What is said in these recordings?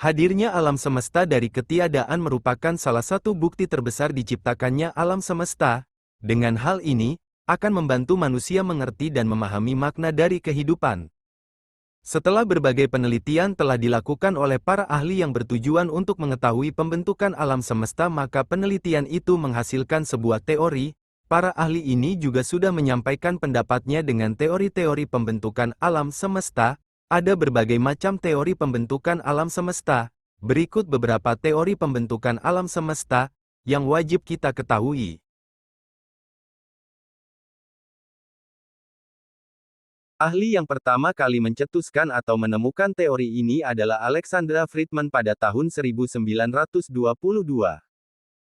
Hadirnya alam semesta dari ketiadaan merupakan salah satu bukti terbesar diciptakannya alam semesta. Dengan hal ini, akan membantu manusia mengerti dan memahami makna dari kehidupan. Setelah berbagai penelitian telah dilakukan oleh para ahli yang bertujuan untuk mengetahui pembentukan alam semesta, maka penelitian itu menghasilkan sebuah teori. Para ahli ini juga sudah menyampaikan pendapatnya dengan teori-teori pembentukan alam semesta. Ada berbagai macam teori pembentukan alam semesta. Berikut beberapa teori pembentukan alam semesta yang wajib kita ketahui. Ahli yang pertama kali mencetuskan atau menemukan teori ini adalah Alexander Friedman pada tahun 1922.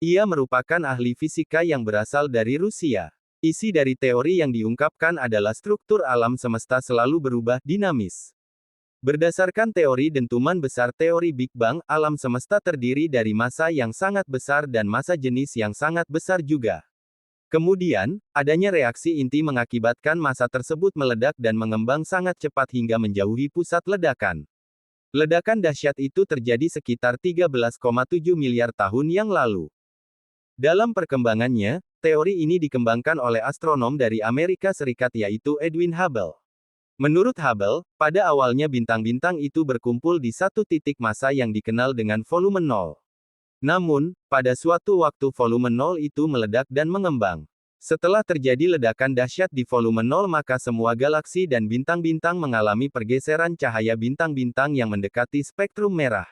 Ia merupakan ahli fisika yang berasal dari Rusia. Isi dari teori yang diungkapkan adalah struktur alam semesta selalu berubah, dinamis. Berdasarkan teori dentuman besar teori Big Bang, alam semesta terdiri dari massa yang sangat besar dan massa jenis yang sangat besar juga. Kemudian, adanya reaksi inti mengakibatkan massa tersebut meledak dan mengembang sangat cepat hingga menjauhi pusat ledakan. Ledakan dahsyat itu terjadi sekitar 13,7 miliar tahun yang lalu. Dalam perkembangannya, teori ini dikembangkan oleh astronom dari Amerika Serikat yaitu Edwin Hubble. Menurut Hubble, pada awalnya bintang-bintang itu berkumpul di satu titik massa yang dikenal dengan volume nol. Namun, pada suatu waktu volume nol itu meledak dan mengembang. Setelah terjadi ledakan dahsyat di volume nol, maka semua galaksi dan bintang-bintang mengalami pergeseran cahaya bintang-bintang yang mendekati spektrum merah.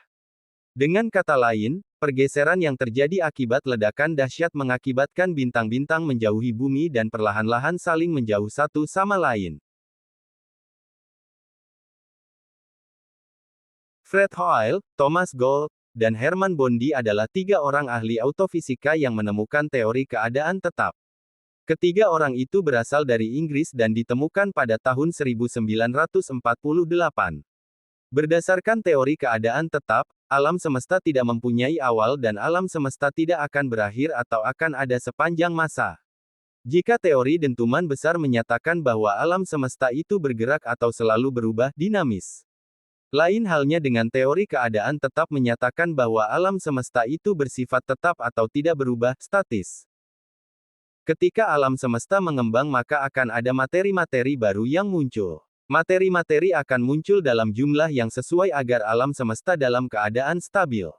Dengan kata lain, pergeseran yang terjadi akibat ledakan dahsyat mengakibatkan bintang-bintang menjauhi bumi dan perlahan-lahan saling menjauh satu sama lain. Fred Hoyle, Thomas Gold, dan Hermann Bondi adalah tiga orang ahli autofisika yang menemukan teori keadaan tetap. Ketiga orang itu berasal dari Inggris dan ditemukan pada tahun 1948. Berdasarkan teori keadaan tetap, alam semesta tidak mempunyai awal dan alam semesta tidak akan berakhir atau akan ada sepanjang masa. Jika teori dentuman besar menyatakan bahwa alam semesta itu bergerak atau selalu berubah, dinamis. Lain halnya dengan teori keadaan tetap menyatakan bahwa alam semesta itu bersifat tetap atau tidak berubah, statis. Ketika alam semesta mengembang, maka akan ada materi-materi baru yang muncul. Materi-materi akan muncul dalam jumlah yang sesuai agar alam semesta dalam keadaan stabil.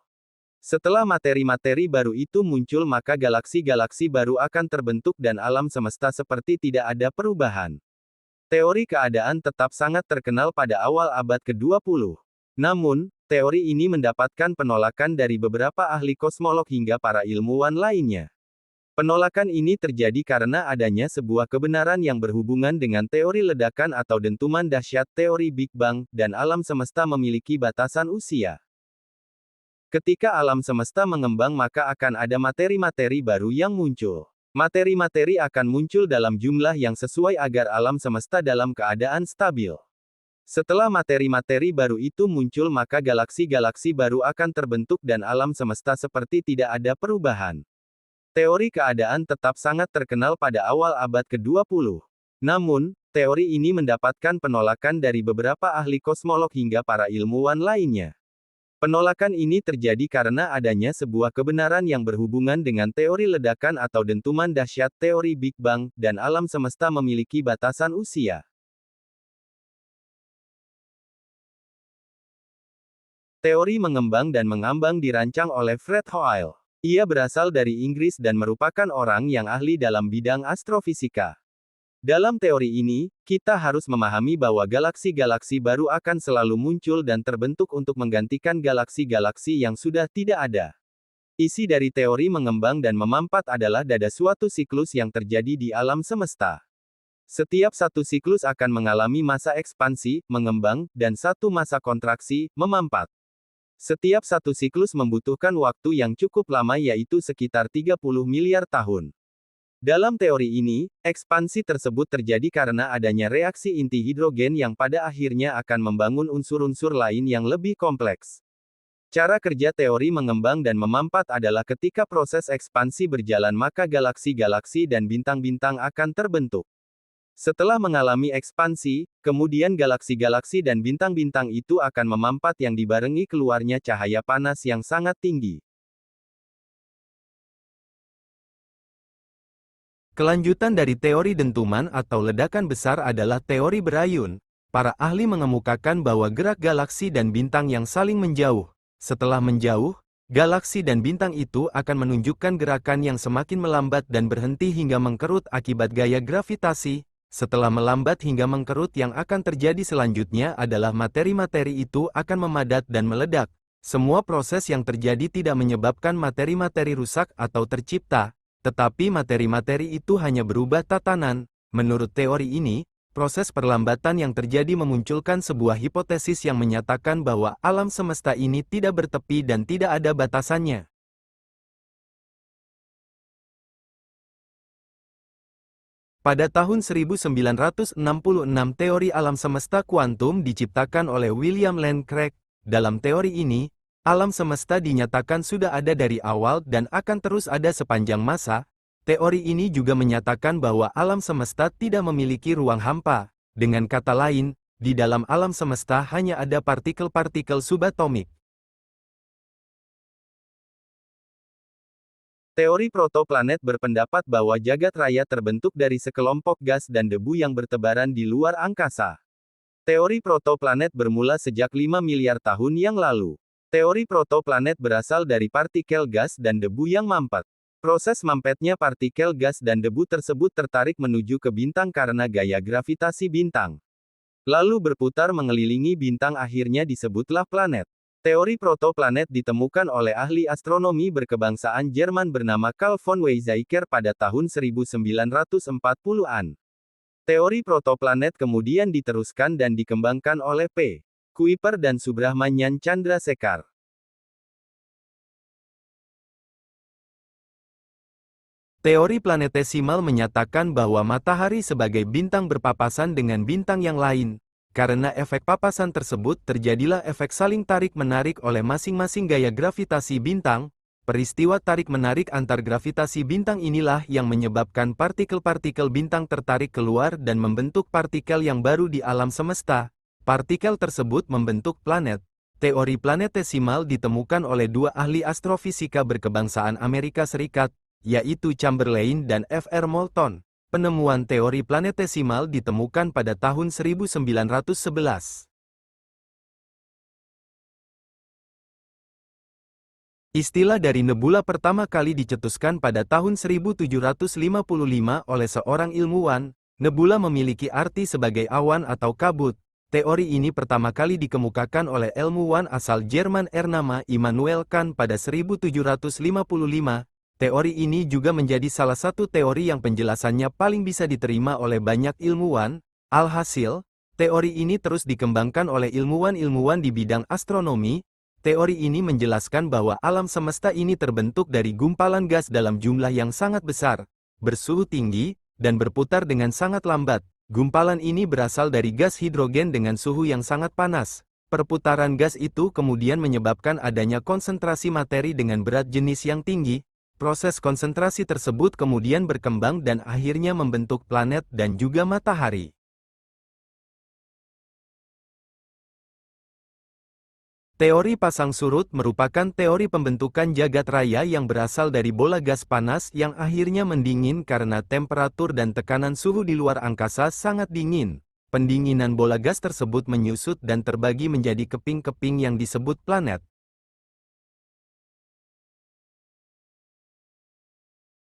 Setelah materi-materi baru itu muncul, maka galaksi-galaksi baru akan terbentuk dan alam semesta seperti tidak ada perubahan. Teori keadaan tetap sangat terkenal pada awal abad ke-20. Namun, teori ini mendapatkan penolakan dari beberapa ahli kosmolog hingga para ilmuwan lainnya. Penolakan ini terjadi karena adanya sebuah kebenaran yang berhubungan dengan teori ledakan atau dentuman dahsyat, teori Big Bang, dan alam semesta memiliki batasan usia. Ketika alam semesta mengembang, maka akan ada materi-materi baru yang muncul. Materi-materi akan muncul dalam jumlah yang sesuai agar alam semesta dalam keadaan stabil. Setelah materi-materi baru itu muncul, maka galaksi-galaksi baru akan terbentuk dan alam semesta seperti tidak ada perubahan. Teori keadaan tetap sangat terkenal pada awal abad ke-20. Namun, teori ini mendapatkan penolakan dari beberapa ahli kosmolog hingga para ilmuwan lainnya. Penolakan ini terjadi karena adanya sebuah kebenaran yang berhubungan dengan teori ledakan atau dentuman dahsyat, teori Big Bang, dan alam semesta memiliki batasan usia. Teori mengembang dan mengambang dirancang oleh Fred Hoyle. Ia berasal dari Inggris dan merupakan orang yang ahli dalam bidang astrofisika. Dalam teori ini, kita harus memahami bahwa galaksi-galaksi baru akan selalu muncul dan terbentuk untuk menggantikan galaksi-galaksi yang sudah tidak ada. Isi dari teori mengembang dan memampat adalah dada suatu siklus yang terjadi di alam semesta. Setiap satu siklus akan mengalami masa ekspansi, mengembang, dan satu masa kontraksi, memampat. Setiap satu siklus membutuhkan waktu yang cukup lama, yaitu sekitar 30 miliar tahun. Dalam teori ini, ekspansi tersebut terjadi karena adanya reaksi inti hidrogen yang pada akhirnya akan membangun unsur-unsur lain yang lebih kompleks. Cara kerja teori mengembang dan memampat adalah ketika proses ekspansi berjalan, maka galaksi-galaksi dan bintang-bintang akan terbentuk. Setelah mengalami ekspansi, kemudian galaksi-galaksi dan bintang-bintang itu akan memampat yang dibarengi keluarnya cahaya panas yang sangat tinggi. Kelanjutan dari teori dentuman atau ledakan besar adalah teori berayun. Para ahli mengemukakan bahwa gerak galaksi dan bintang yang saling menjauh. Setelah menjauh, galaksi dan bintang itu akan menunjukkan gerakan yang semakin melambat dan berhenti hingga mengkerut akibat gaya gravitasi. Setelah melambat hingga mengkerut, yang akan terjadi selanjutnya adalah materi-materi itu akan memadat dan meledak. Semua proses yang terjadi tidak menyebabkan materi-materi rusak atau tercipta, tetapi materi-materi itu hanya berubah tatanan. Menurut teori ini, proses perlambatan yang terjadi memunculkan sebuah hipotesis yang menyatakan bahwa alam semesta ini tidak bertepi dan tidak ada batasannya. Pada tahun 1966 teori alam semesta kuantum diciptakan oleh William Lane Craig. Dalam teori ini, alam semesta dinyatakan sudah ada dari awal dan akan terus ada sepanjang masa. Teori ini juga menyatakan bahwa alam semesta tidak memiliki ruang hampa. Dengan kata lain, di dalam alam semesta hanya ada partikel-partikel subatomik. Teori protoplanet berpendapat bahwa jagat raya terbentuk dari sekelompok gas dan debu yang bertebaran di luar angkasa. Teori protoplanet bermula sejak 5 miliar tahun yang lalu. Teori protoplanet berasal dari partikel gas dan debu yang mampet. Proses mampetnya partikel gas dan debu tersebut tertarik menuju ke bintang karena gaya gravitasi bintang. Lalu berputar mengelilingi bintang, akhirnya disebutlah planet. Teori protoplanet ditemukan oleh ahli astronomi berkebangsaan Jerman bernama Carl von Weizsäcker pada tahun 1940-an. Teori protoplanet kemudian diteruskan dan dikembangkan oleh P. Kuiper dan Subrahmanyan Chandrasekhar. Teori planetesimal menyatakan bahwa matahari sebagai bintang berpapasan dengan bintang yang lain. Karena efek papasan tersebut, terjadilah efek saling tarik-menarik oleh masing-masing gaya gravitasi bintang. Peristiwa tarik-menarik antar gravitasi bintang inilah yang menyebabkan partikel-partikel bintang tertarik keluar dan membentuk partikel yang baru di alam semesta. Partikel tersebut membentuk planet. Teori planetesimal ditemukan oleh dua ahli astrofisika berkebangsaan Amerika Serikat, yaitu Chamberlain dan F.R. Moulton. Penemuan teori planetesimal ditemukan pada tahun 1911. Istilah dari nebula pertama kali dicetuskan pada tahun 1755 oleh seorang ilmuwan. Nebula memiliki arti sebagai awan atau kabut. Teori ini pertama kali dikemukakan oleh ilmuwan asal Jerman bernama Immanuel Kant pada 1755. Teori ini juga menjadi salah satu teori yang penjelasannya paling bisa diterima oleh banyak ilmuwan. Alhasil, teori ini terus dikembangkan oleh ilmuwan-ilmuwan di bidang astronomi. Teori ini menjelaskan bahwa alam semesta ini terbentuk dari gumpalan gas dalam jumlah yang sangat besar, bersuhu tinggi, dan berputar dengan sangat lambat. Gumpalan ini berasal dari gas hidrogen dengan suhu yang sangat panas. Perputaran gas itu kemudian menyebabkan adanya konsentrasi materi dengan berat jenis yang tinggi. Proses konsentrasi tersebut kemudian berkembang dan akhirnya membentuk planet dan juga matahari. Teori pasang surut merupakan teori pembentukan jagat raya yang berasal dari bola gas panas yang akhirnya mendingin karena temperatur dan tekanan suhu di luar angkasa sangat dingin. Pendinginan bola gas tersebut menyusut dan terbagi menjadi keping-keping yang disebut planet.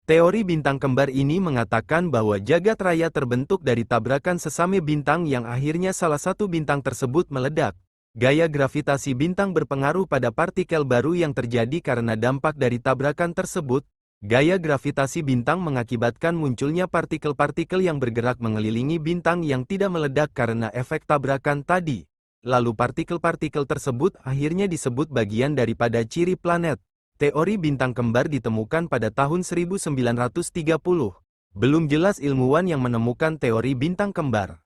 Teori bintang kembar ini mengatakan bahwa jagat raya terbentuk dari tabrakan sesame bintang yang akhirnya salah satu bintang tersebut meledak. Gaya gravitasi bintang berpengaruh pada partikel baru yang terjadi karena dampak dari tabrakan tersebut. Gaya gravitasi bintang mengakibatkan munculnya partikel-partikel yang bergerak mengelilingi bintang yang tidak meledak karena efek tabrakan tadi. Lalu partikel-partikel tersebut akhirnya disebut bagian daripada ciri planet. Teori bintang kembar ditemukan pada tahun 1930. Belum jelas ilmuwan yang menemukan teori bintang kembar.